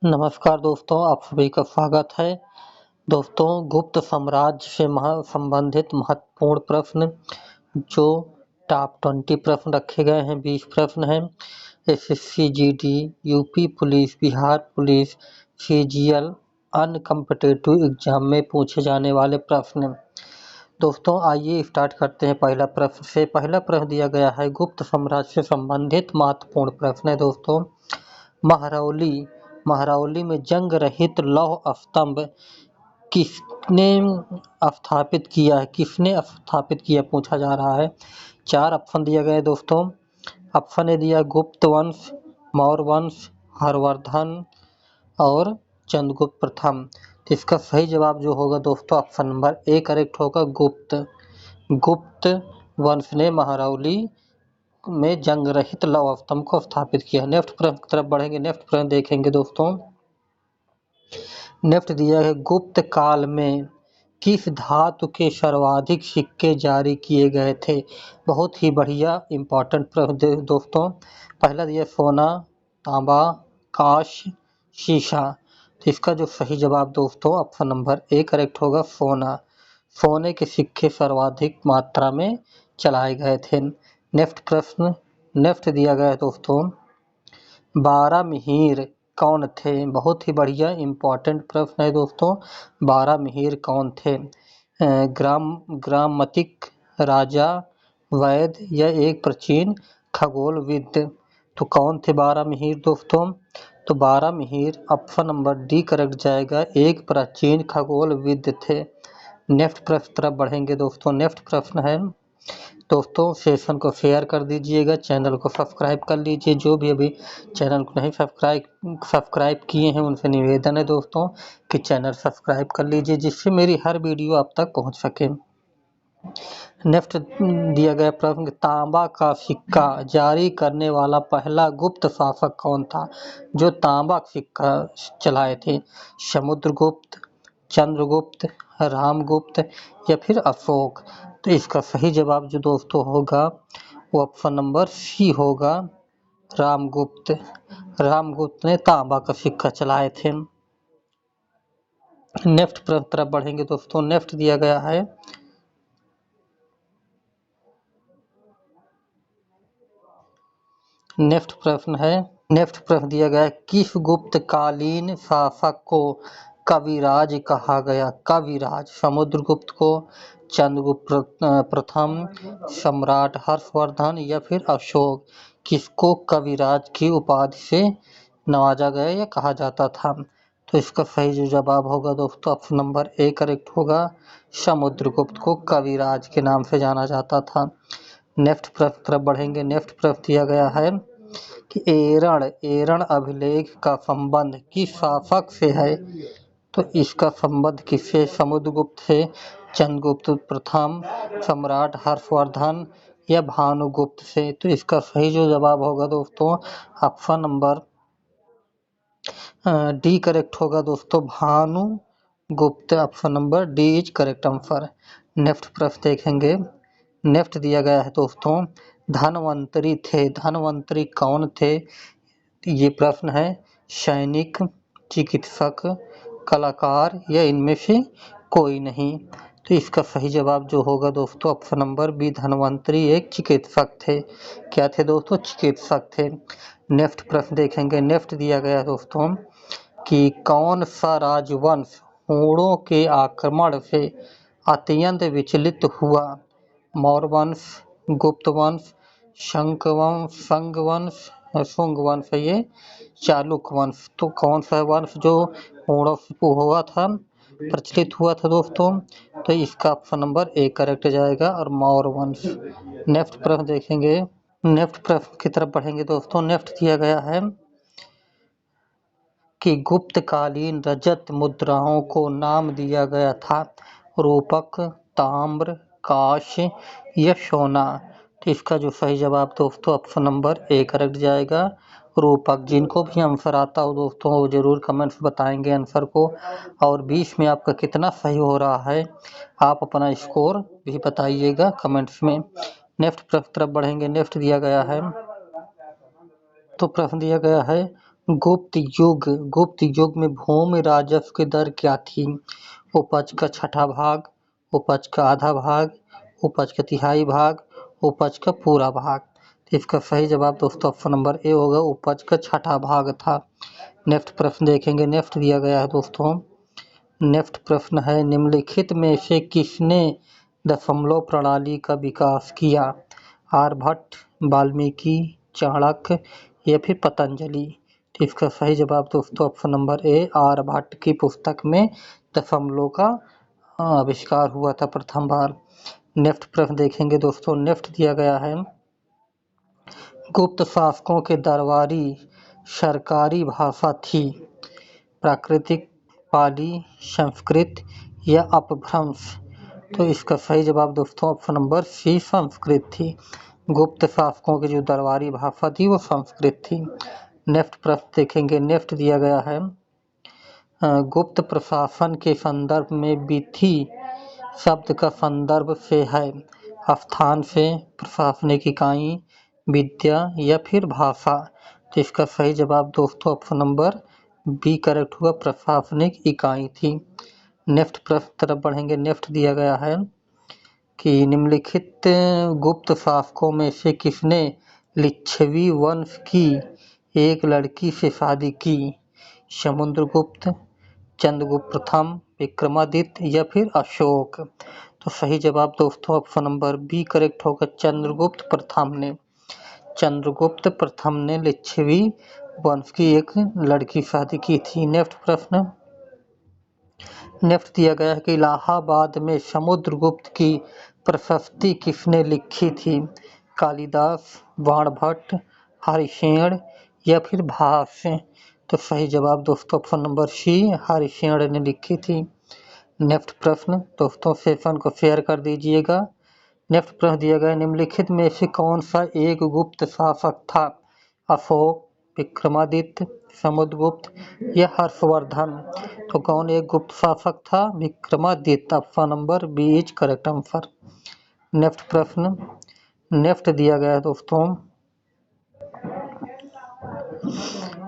नमस्कार दोस्तों, आप सभी का स्वागत है। दोस्तों, गुप्त साम्राज्य से संबंधित महत्वपूर्ण प्रश्न जो टॉप 20 प्रश्न रखे गए हैं, 20 प्रश्न हैं। SSC, GD, UP police, Bihar police, CGL, अन्य कॉम्पिटिटिव एग्जाम में पूछे जाने वाले प्रश्न। दोस्तों, आइए स्टार्ट करते हैं पहला प्रश्न से। पहला प्रश्न दिया गया है, गुप्त साम्राज्य से संबंधित महत्वपूर्ण प्रश्न है दोस्तों। महरौली में जंग रहित लौह स्तंभ किसने स्थापित किया पूछा जा रहा है। 4 ऑप्शन दिए गए दोस्तों। ऑप्शन ए दिया गुप्त वंश, मौर्य वंश, हर्षवर्धन और चंद्रगुप्त प्रथम। तो इसका सही जवाब जो होगा दोस्तों, ऑप्शन नंबर ए करेक्ट होगा, गुप्त वंश ने महरौली में जंग रहित लौह स्तंभ को स्थापित किया। नेक्स्ट प्रश्न की तरफ बढ़ेंगे। नेक्स्ट प्रश्न देखेंगे दोस्तों। नेक्स्ट दिया है, गुप्त काल में किस धातु के सर्वाधिक सिक्के जारी किए गए थे। बहुत ही बढ़िया इंपॉर्टेंट प्रश्न दोस्तों। पहला दिया सोना, तांबा, कांस्य, शीशा। तो इसका जो सही जवाब दोस्तों, ऑप्शन नंबर ए करेक्ट होगा, सोना। सोने के सिक्के सर्वाधिक मात्रा में चलाए गए थे। नेक्स्ट प्रश्न। नेक्स्ट दिया गया है दोस्तों, 12 मिहिर कौन थे। बहुत ही बढ़िया इंपॉर्टेंट प्रश्न है दोस्तों। 12 मिहिर कौन थे। ग्रामतिक, राजा, वैद्य या एक प्राचीन खगोलविद। तो कौन थे 12 मिहिर दोस्तों। तो 12 Mihir option number D correct जाएगा, एक प्राचीन खगोलविद थे। नेक्स्ट प्रश्न तरफ बढ़ेंगे दोस्तों। नेक्स्ट प्रश्न है दोस्तों, सेशन को शेयर कर दीजिएगा, चैनल को सब्सक्राइब कर लीजिए। जो भी अभी चैनल को नहीं सब्सक्राइब किए हैं उनसे निवेदन है दोस्तों कि चैनल सब्सक्राइब कर लीजिए, जिससे मेरी हर वीडियो आप तक पहुंच सके। नेक्स्ट दिया गया प्रश्न, तांबा का सिक्का जारी करने वाला पहला गुप्त शासक कौन था जो तांबा सिक्का चलाए थे। समुद्रगुप्त, चंद्रगुप्त, रामगुप्त या फिर अशोक। तो इसका सही जवाब जो दोस्तों होगा वो ऑप्शन नंबर सी होगा, रामगुप्त। रामगुप्त ने तांबा का सिक्का चलाए थे। नेक्स्ट प्रश्न तरफ बढ़ेंगे दोस्तों। नेक्स्ट दिया गया है, नेक्स्ट प्रश्न दिया गया है, किस गुप्तकालीन शासक को कविराज कहा गया। कविराज, समुद्रगुप्त को, चंद्रगुप्त प्रथम, सम्राट हर्षवर्धन या फिर अशोक। किसको कविराज की उपाधि से नवाजा गया या कहा जाता था। तो इसका सही जो जवाब होगा दोस्तों, ऑप्शन नंबर ए करेक्ट होगा, समुद्रगुप्त को कविराज के नाम से जाना जाता था। नेक्स्ट प्रश्न तरफ बढ़ेंगे। नेक्स्ट प्रश्न दिया गया है कि एरण अभिलेख का संबंध किस शासक से है। तो इसका संबंध किससे, समुद्रगुप्त से, चंद्रगुप्त प्रथम, सम्राट हर्षवर्धन या भानुगुप्त से। तो इसका सही जो जवाब होगा दोस्तों, ऑप्शन नंबर डी करेक्ट होगा दोस्तों, Bhanugupta. Option number D is correct answer. Next प्रश्न देखेंगे। नेक्स्ट दिया गया है दोस्तों, धनवंतरी कौन थे। ये प्रश्न है, सैनिक, चिकित्सक, कलाकार या इनमें से कोई नहीं। तो इसका सही जवाब जो होगा दोस्तों, ऑप्शन नंबर बी, धनवंतरी एक चिकित्सक थे। क्या थे दोस्तों, चिकित्सक थे। नेक्स्ट प्रश्न देखेंगे। नेक्स्ट दिया गया है दोस्तों कि कौन सा राजवंश हूणों के आक्रमण से अत्यंत विचलित हुआ। मौर्य वंश, गुप्त वंश, शंग वंश ये चालुक्य वंश। तो कौन सा वंश जो हुआ था, प्रचलित हुआ था दोस्तों। तो इसका ऑप्शन नंबर ए करेक्ट जाएगा और मौर्य वंश। नेक्स्ट प्रश्न देखेंगे। नेक्स्ट प्रश्न की तरफ बढ़ेंगे दोस्तों। नेक्स्ट दिया गया है कि गुप्तकालीन रजत मुद्राओं को नाम दिया गया था, रूपक, ताम्र, कांस्य या सोना। तो इसका जो सही जवाब दोस्तों, ऑप्शन नंबर ए करेक्ट जाएगा, रूपक। जिनको भी आंसर आता हो दोस्तों वो जरूर कमेंट्स बताएंगे आंसर को, और 20 में आपका कितना सही हो रहा है आप अपना स्कोर भी बताइएगा कमेंट्स में। नेक्स्ट प्रश्न तरफ बढ़ेंगे। नेक्स्ट दिया गया है, तो प्रश्न दिया गया है, गुप्त युग में भूमि राजस्व की दर क्या थी? उपज का छठा भाग, उपज का आधा भाग, उपज का तिहाई भाग, उपज का पूरा भाग। तो इसका सही जवाब दोस्तों ऑप्शन नंबर ए होगा, उपज का छठा भाग था। नेक्स्ट प्रश्न देखेंगे। नेक्स्ट दिया गया है दोस्तों, नेक्स्ट प्रश्न है निम्नलिखित में से किसने दशमलव प्रणाली का विकास किया? आर्यभट्ट, वाल्मीकि, चाणक्य या फिर पतंजलि? तो इसका सही जवाब दोस्तों ऑप्शन नंबर ए, आर्यभट्ट की पुस्तक में दशमलव का आविष्कार हुआ था प्रथम बार। नेक्स्ट प्रश्न देखेंगे दोस्तों। नेक्स्ट दिया गया है गुप्त शासकों के दरबारी सरकारी भाषा थी प्राकृतिक, पाली, संस्कृत या अपभ्रंश? तो इसका सही जवाब दोस्तों ऑप्शन नंबर सी, संस्कृत थी। गुप्त शासकों की जो दरबारी भाषा थी वो संस्कृत थी। नेक्स्ट प्रश्न देखेंगे। नेक्स्ट दिया गया है गुप्त प्रशासन के संदर्भ में विधि शब्द का संदर्भ से है स्थान से, प्रशासनिक इकाई, विद्या या फिर भाषा? तो इसका सही जवाब दोस्तों ऑप्शन नंबर बी करेक्ट हुआ, प्रशासनिक इकाई थी। नेक्स्ट प्रश्न तरफ बढ़ेंगे। नेक्स्ट दिया गया है कि निम्नलिखित गुप्त शासकों में से किसने लिच्छवी वंश की एक लड़की से शादी की? समुद्रगुप्त, चंद्रगुप्त प्रथम, विक्रमादित्य या फिर अशोक? तो सही जवाब दोस्तों ऑप्शन नंबर बी करेक्ट होगा, चंद्रगुप्त प्रथम ने। चंद्रगुप्त प्रथम ने लिच्छवी वंश की एक लड़की शादी की थी। नेक्स्ट प्रश्न। नेक्स्ट दिया गया है कि इलाहाबाद में समुद्रगुप्त की प्रशस्ति किसने लिखी थी? कालिदास, बाणभट्ट, हरिशेन या फिर भास? तो सही जवाब दोस्तों ऑप्शन नंबर सी, हरिशेन ने लिखी थी। नेक्स्ट प्रश्न दोस्तों सेशन को शेयर कर दीजिएगा। नेक्स्ट प्रश्न दिया गया निम्नलिखित में से कौन सा एक गुप्त शासक था? अशोक, विक्रमादित्य, समुद्रगुप्त या हर्षवर्धन? तो कौन एक गुप्त शासक था? Vikramaditya. Option number B is correct answer. Next प्रश्न। नेक्स्ट दिया गया है दोस्तों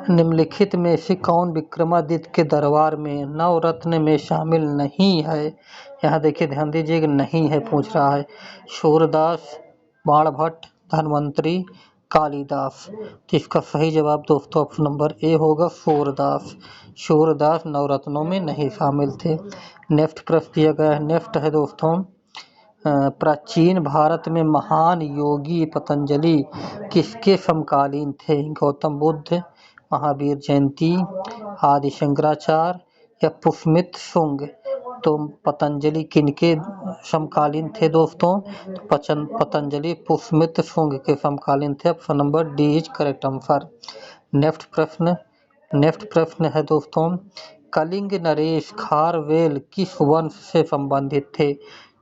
निम्नलिखित में से कौन विक्रमादित्य के दरबार में नवरत्न में शामिल नहीं है? यहाँ देखिए ध्यान दीजिएगा, नहीं है पूछ रहा है। सूरदास, बाणभट्ट, धन्वंतरी, कालिदास? तो इसका सही जवाब दोस्तों ऑप्शन नंबर ए होगा, सूरदास। सूरदास नवरत्नों में नहीं शामिल थे। नेक्स्ट प्रश्न दिया गया है। नेक्स्ट है दोस्तों प्राचीन भारत में महान योगी पतंजलि किसके समकालीन थे? गौतम बुद्ध, महावीर जयंती, आदि शंकराचार्य या पुष्यमित्र शुंग? तो पतंजलि किनके समकालीन थे दोस्तों? पतंजलि पुष्यमित्र शुंग के समकालीन थे। Option number D is correct answer. Next प्रश्न। नेक्स्ट प्रश्न है दोस्तों कलिंग नरेश खारवेल किस वंश से संबंधित थे?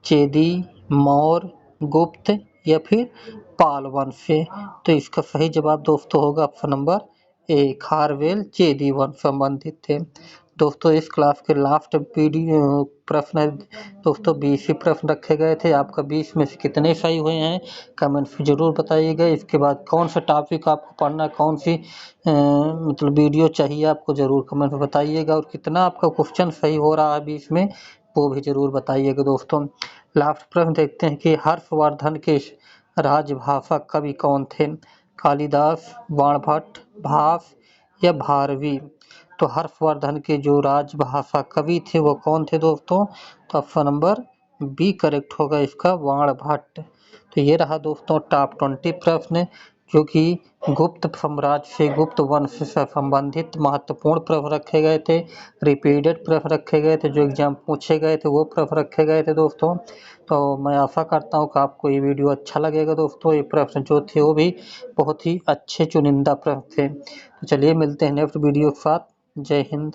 चेदी, मौर्य, गुप्त या फिर पाल वंश से? तो इसका सही जवाब दोस्तों होगा ऑप्शन नंबर ए, खारवेल चेदी वंश संबंधित थे। दोस्तों इस क्लास के लास्ट वीडियो प्रश्न है दोस्तों 20 ही प्रश्न रखे गए थे। आपका 20 में से कितने सही हुए हैं कमेंट्स में ज़रूर बताइएगा। इसके बाद कौन सा टॉपिक आपको पढ़ना, कौन सी मतलब वीडियो चाहिए आपको ज़रूर कमेंट में बताइएगा। और कितना आपका क्वेश्चन सही हो रहा है 20 में वो भी ज़रूर बताइएगा। दोस्तों लास्ट प्रश्न देखते हैं कि हर्षवर्धन के राजभाषा कवि कौन थे? कालिदास, बाणभट्ट, भास या भारवी? तो हर्षवर्धन के जो राजभाषा कवि थे वो कौन थे दोस्तों? तो ऑप्शन नंबर बी करेक्ट होगा इसका, बाणभट्ट। तो ये रहा दोस्तों टॉप 20 प्रश्न जो कि गुप्त साम्राज्य से, गुप्त वंश से संबंधित महत्वपूर्ण प्रश्न रखे गए थे। रिपीटेड प्रश्न रखे गए थे, जो एग्जाम पूछे गए थे वो प्रश्न रखे गए थे दोस्तों। तो मैं आशा करता हूँ कि आपको ये वीडियो अच्छा लगेगा दोस्तों। ये प्रश्न जो थे वो भी बहुत ही अच्छे चुनिंदा प्रश्न थे। तो चलिए मिलते हैं नेक्स्ट वीडियो के साथ। जय हिंद।